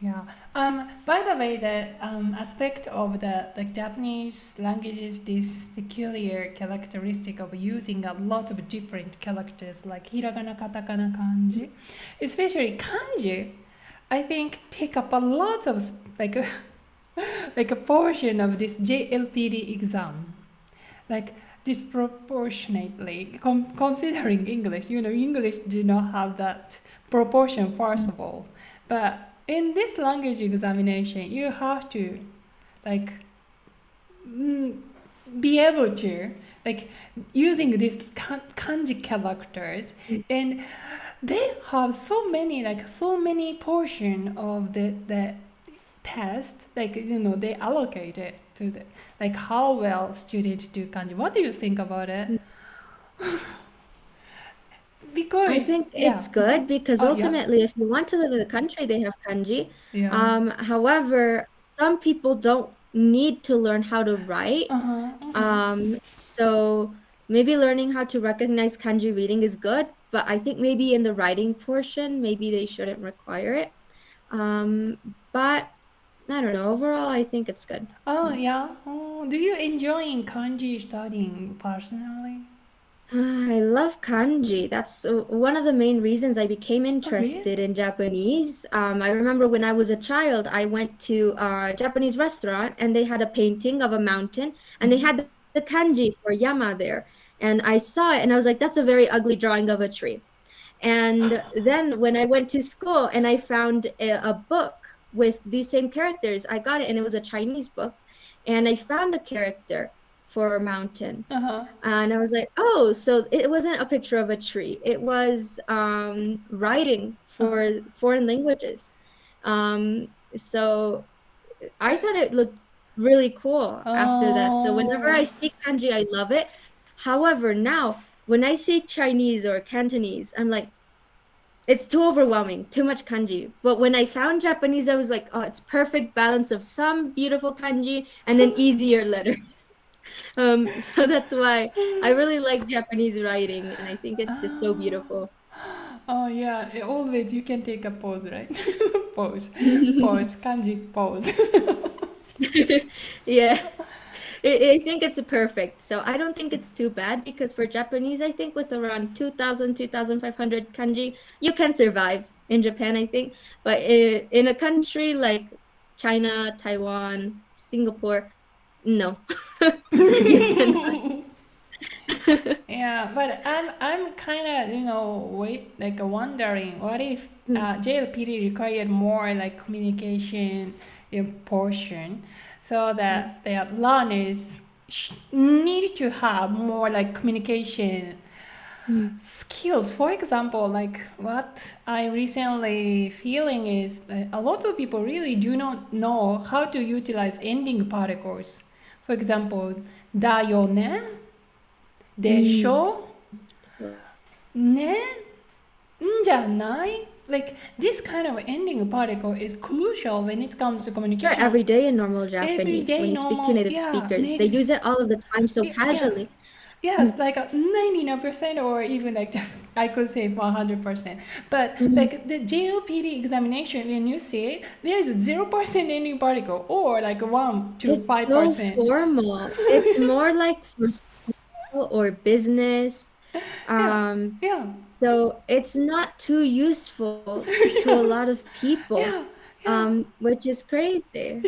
Yeah. By the way, the aspect of the Japanese language is this peculiar characteristic of using a lot of different characters like hiragana, katakana, kanji. Especially kanji, I think take up a lot of like a portion of this JLPD exam. Like disproportionately, considering English, English do not have that proportion first of all. But in this language examination, you have to like be able to like using these kanji characters, and they have so many portion of the test, like they allocate it to the like how well students do kanji. What do you think about it? I Because think yeah. it's good because Oh yeah. ultimately, if you want to live in the country, they have kanji. Yeah. However, some people don't need to learn how to write. Uh-huh. Uh-huh. So maybe learning how to recognize kanji reading is good, but I think maybe in the writing portion, maybe they shouldn't require it. But I don't know. Overall, I think it's good. Oh yeah. Oh, do you enjoy kanji studying personally? I love kanji. That's one of the main reasons I became Oh really? interested in Japanese. I remember when I was a child, I went to a Japanese restaurant and they had a painting of a mountain and they had the kanji for Yama there. And I saw it and I was like, that's a very ugly drawing of a tree. And then when I went to school and I found a book with these same characters, I got it and it was a Chinese book. And I found the character for mountain. Uh-huh. And I was like, oh, so it wasn't a picture of a tree. It was writing Uh-huh. for foreign languages. So I thought it looked really cool after that. So whenever I Oh. speak kanji, I love it. However, now when I say Chinese or Cantonese, I'm like, it's too overwhelming, too much kanji. But when I found Japanese, I was like, oh, it's perfect balance of some beautiful kanji and then easier letters. So that's why I really like Japanese writing, and I think it's just so beautiful. Oh yeah. Always you can take a pause, right? Pause. Pause. Kanji pause. Yeah, I think it's perfect. So I don't think it's too bad because for Japanese, I think with around 2,000, 2,500 kanji, you can survive in Japan, I think. But in a country like China, Taiwan, Singapore, no, you cannot. Yeah, but I'm kind of wait like wondering what if Mm, JLPD required more like communication in portion, so mm, that the learners need to have more like communication mm. skills. For example, like what I recently feeling is that a lot of people really do not know how to utilize ending particles. For example, だよね、でし Mm. ょ、So, ね、んじゃない。Like this kind of ending particle is crucial when it comes to sure, communication. every day in normal Japanese, Everyday when you speak to normal, native yeah, speakers, they native. use it all of the time so Yes, casually. yes, Mm, like a 99% or even like just I could say 100%. But mm. like the JLPD examination, when you see it, there's 0% ending particle or like 1 to It's so 5%. formal. It's more like for school or business. Yeah, Um, yeah, so it's not too useful to a lot of people, yeah, yeah. which is crazy.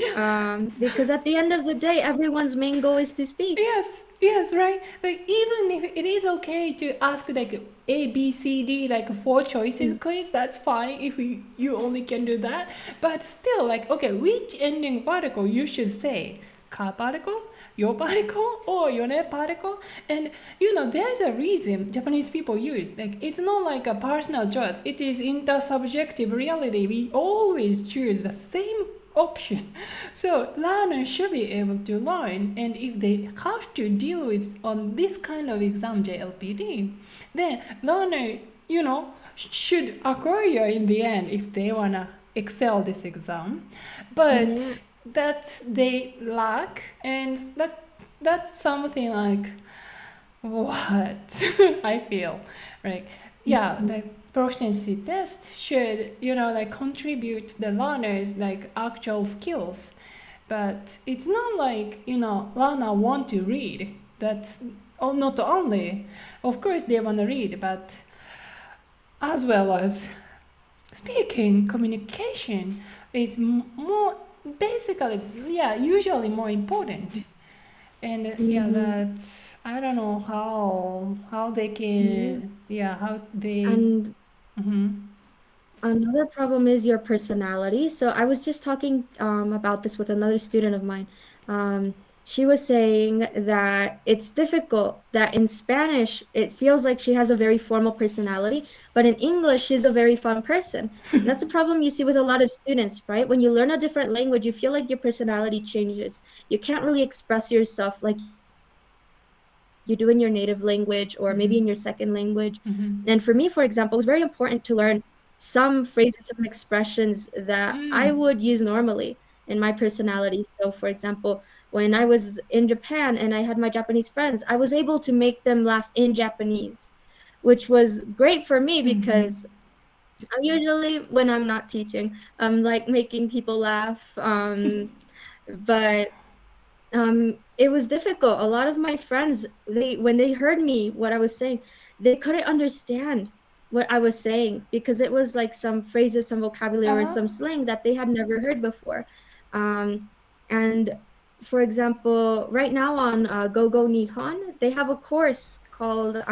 Because at the end of the day, everyone's main goal is to speak. Yes, yes, right. Like even if it is okay to ask like A, B, C, D, like four choices Mm, quiz, that's fine if you only can do that. But still, like okay, which ending particle you should say? Ka particle, your particle, or yone particle? And there's a reason Japanese people use. Like it's not like a personal choice. It is intersubjective reality. We always choose the same option. So learners should be able to learn, and if they have to deal with on this kind of exam JLPD, then learner should acquire in the end if they wanna excel this exam. yeah. But that they lack, and that's something like what I feel, right? Yeah, Mhm. proficiency test should, like contribute the learners like actual skills. But it's not like, learner want to read. That's not only, of course they want to read, but as well as speaking, communication is more basically, usually more important. And that I don't know how they can, how they. And Mhm. another problem is your personality. So I was just talking about this with another student of mine. She was saying that it's difficult, that in Spanish, it feels like she has a very formal personality, but in English, she's a very fun person. And that's a problem you see with a lot of students, right? When you learn a different language, you feel like your personality changes. You can't really express yourself like you do in your native language or maybe in your second language. And for me, for example, it was very important to learn some phrases, some expressions that I would use normally in my personality. So, for example, when I was in Japan and I had my Japanese friends, I was able to make them laugh in Japanese, which was great for me because usually when I'm not teaching, I'm like making people laugh. But it was difficult. A lot of my friends, when they heard me what I was saying, they couldn't understand what I was saying because it was like some phrases, some vocabulary, or some slang that they had never heard before. And for example, right now on Go Nihon, they have a course called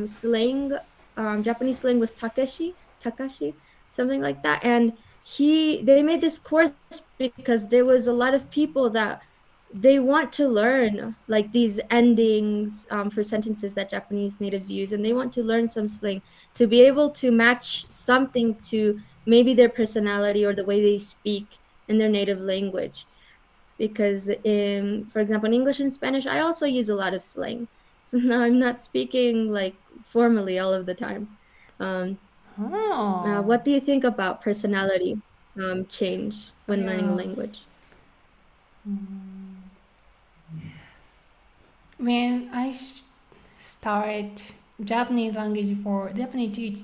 slang, Japanese slang with Takashi, something like that. And they made this course because there was a lot of people that they want to learn like these endings for sentences that Japanese natives use, and they want to learn some slang to be able to match something to maybe their personality or the way they speak in their native language. Because for example, in English and Spanish, I also use a lot of slang. So now I'm not speaking like formally all of the time. What do you think about personality change when learning a language? When I start Japanese language for Japanese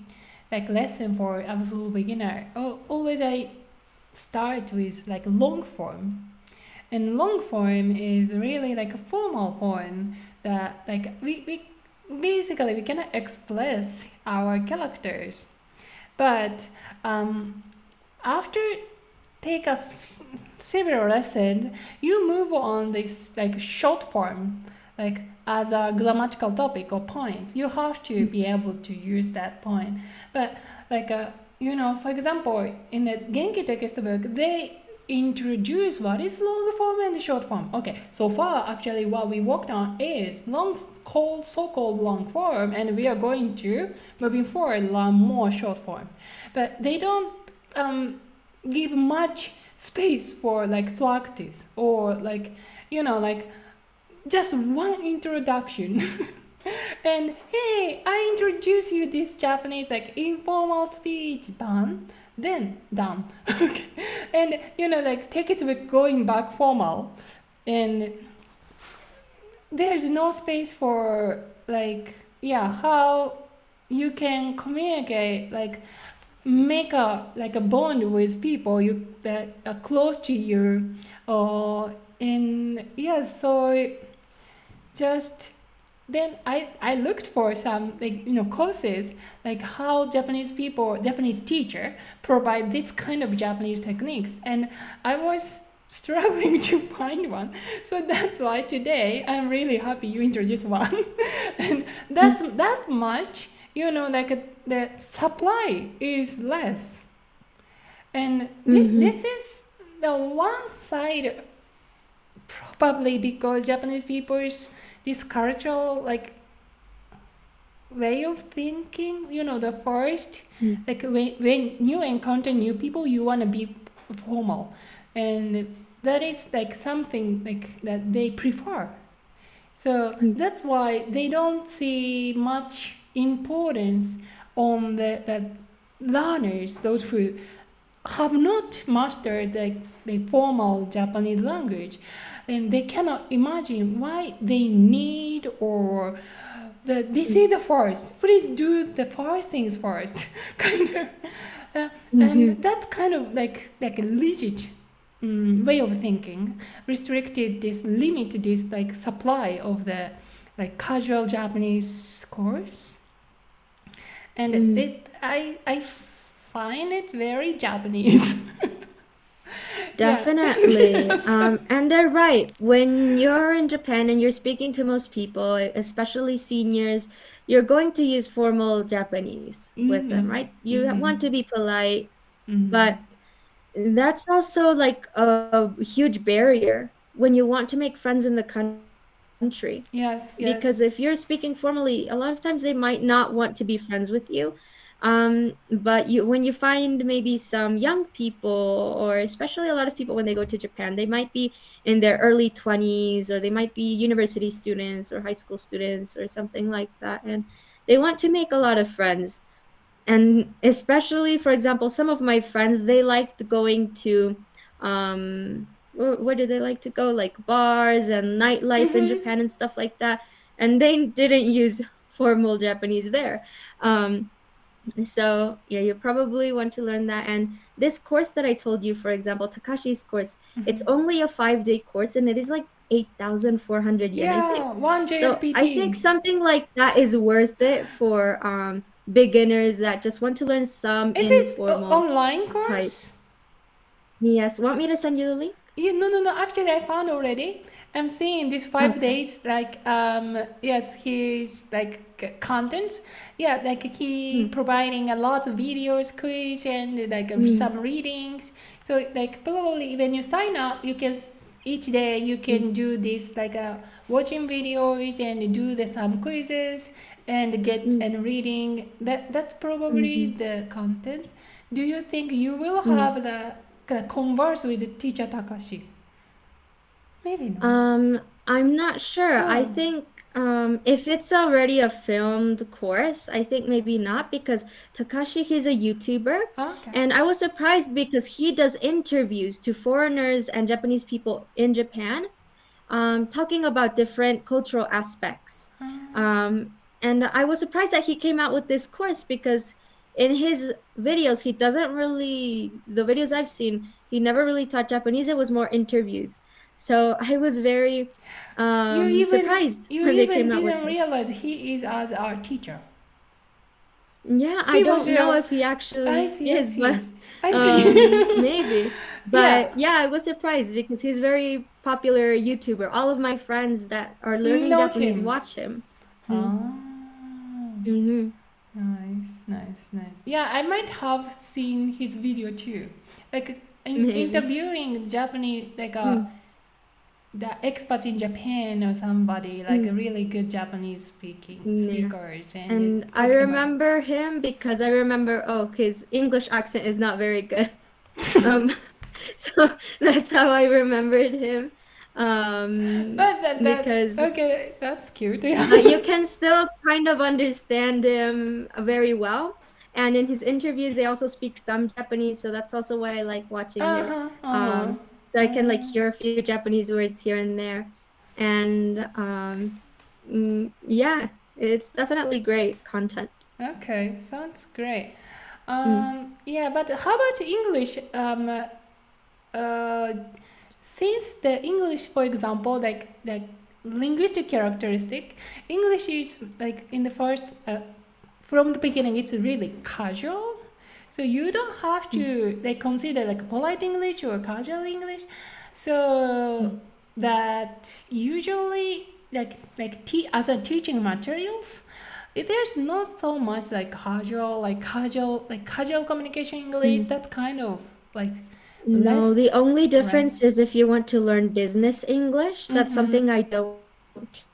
like lesson for absolute beginner, always I start with like long form, and long form is really like a formal form that like we basically we cannot express our characters, but after take us several lessons, you move on this like short form, like as a grammatical topic or point. You have to be able to use that point. But like for example, in the Genki textbook, they introduce what is long form and short form. Okay, so far actually what we worked on is so-called long form, and we are going to moving forward learn more short form. But they don't give much space for like practice or like like just one introduction. And hey, I introduce you this Japanese like informal speech ban, then done. Okay. And like textbook going back formal, and there's no space for like how you can communicate, like make a bond with people that are close to you, so just then I looked for some like courses like how Japanese teacher provide this kind of Japanese techniques, and I was struggling to find one. So that's why today I'm really happy you introduced one. And that's that much the supply is less, and this is the one side, probably because Japanese people's this cultural like way of thinking, the first like when you encounter new people, you want to be formal, and that is like something like that they prefer. So that's why they don't see much importance on the learners, those who have not mastered the formal Japanese language, and they cannot imagine why they need or this is the first. Please do the first things first, kind of, and that kind of like a rigid way of thinking restricted this limit this like supply of the like casual Japanese course, and this I find it very Japanese. Definitely. Yes. And they're right. When you're in Japan and you're speaking to most people, especially seniors, you're going to use formal Japanese with them, right? You want to be polite, but that's also like a huge barrier when you want to make friends in the country. Yes, Because if you're speaking formally, a lot of times they might not want to be friends with you. But when you find maybe some young people, or especially a lot of people when they go to Japan, they might be in their early 20s, or they might be university students or high school students or something like that, and they want to make a lot of friends. And especially, for example, some of my friends, they liked going to where do they like to go, like bars and nightlife in Japan and stuff like that, and they didn't use formal Japanese there. So yeah, you probably want to learn that. And this course that I told you, for example, Takashi's course, it's only a 5-day course, and it is like 8,400 yen, I think. yeah, one So I think JLPT. something like that is worth it for beginners that just want to learn some Is it informal online type. course? Yes, want me to send you the link? Yeah, no. Actually, I found already. I'm seeing these 5 days. Like, yes, he's like content. Yeah, like he providing a lot of videos, quiz, and like some readings. So like probably when you sign up, you can each day you can do this like watching videos and do some quizzes and get and reading. That's probably the content. Do you think you will have the converse with teacher Takashi? Maybe not. I'm not sure. I think if it's already a filmed course, I think maybe not, because Takashi, he's a YouTuber, Okay. and I was surprised because he does interviews to foreigners and Japanese people in Japan, talking about different cultural aspects. And I was surprised that he came out with this course, because in his videos, he doesn't really, the videos I've seen, he never really taught Japanese. It was more interviews. So I was very surprised You when they even came out with didn't this. realize he is as our teacher. Yeah, He I was don't know your. if he actually I see. I is, see. but I see. maybe. But yeah, I was surprised because he's very popular YouTuber. All of my friends that are learning Know Japanese him. watch him. Ah. Mm-hmm. Nice. Yeah, I might have seen his video too. Like Maybe. interviewing Japanese, like the expert in Japan or somebody, like a really good Japanese speakers. And I talking about- remember him because I remember, his English accent is not very good. So that's how I remembered him. Because okay, that's cute. Yeah. you can still kind of understand him very well. And in his interviews, they also speak some Japanese, so that's also why I like watching him. So I can like hear a few Japanese words here and there. And yeah, it's definitely great content. Okay, sounds great. Yeah, but how about English? Since the English, for example, like linguistic characteristic, English is like in the first from the beginning, it's really casual. So you don't have to like consider like polite English or casual English. So that usually like as a teaching materials, there's not so much like casual communication English. That kind of like. No, the only right? difference is if you want to learn business English, that's something I don't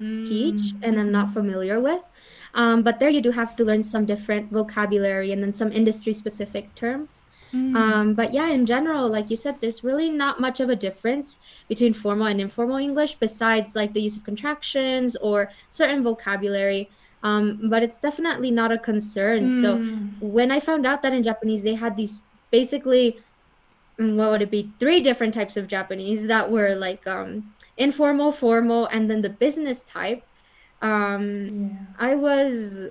teach and I'm not familiar with. But there you do have to learn some different vocabulary and then some industry specific terms. But yeah, in general, like you said, there's really not much of a difference between formal and informal English besides like the use of contractions or certain vocabulary. But it's definitely not a concern. So when I found out that in Japanese they had these basically, what would it be, 3 different types of Japanese that were like informal, formal, and then the business type. Yeah. I was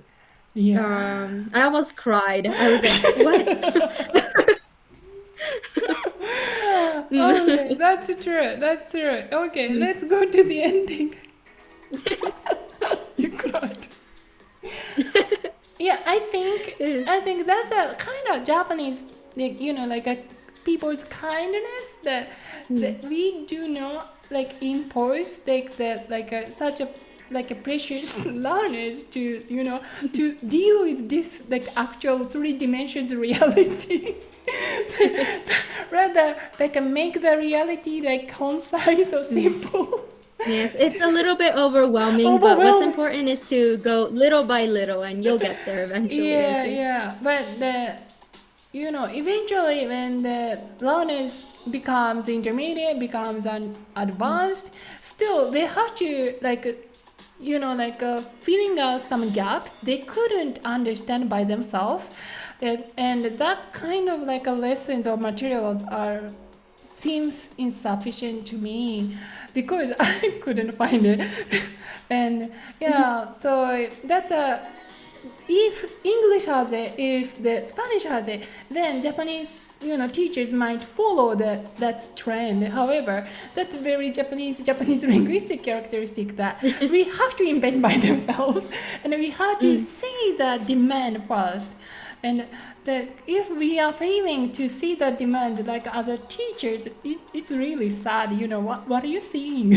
Yeah. I almost cried. I was like, what? Okay, that's true. That's true. Okay, Mm. let's go to the ending. You cried. Yeah, I think that's a kind of Japanese, like like a people's kindness that we do not like impose like that like a such a like a precious learners to to deal with this like actual three dimensions reality. Rather like make the reality like concise or simple. Yes, it's a little bit overwhelming, but what's Overwhelming. important is to go little by little and you'll get there eventually, I Yeah, think. yeah. But eventually when the learners becomes intermediate, becomes advanced, still they have to like filling out some gaps they couldn't understand by themselves, and that kind of like a lessons or materials are seems insufficient to me because I couldn't find it. And yeah, so that's a if English has it, if the Spanish has it, then Japanese, teachers might follow that trend. However, that's very Japanese linguistic characteristic that we have to invent by themselves, and we have to see the demand first. And that if we are failing to see the demand, like as a teachers, it's really sad. What are you seeing?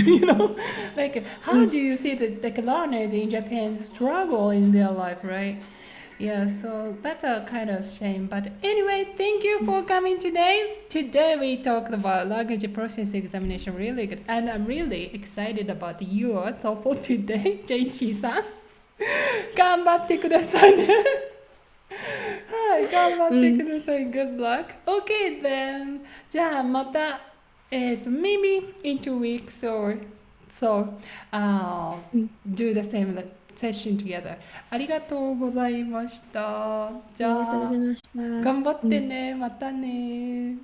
Like how do you see the like learners in Japan struggle in their life, right? Yeah, so that's a kind of shame. But anyway, thank you for coming today. Today we talked about language processing examination, really good, and I'm really excited about your TOEFL today, JC さん。頑張ってくださいね。はい、頑張ってください。Good luck. Okay, then. じゃあまた、maybe in 2 weeks or so, do the same session together. ありがとうございました。じゃあ、ありがとうございました。頑張ってね。またね。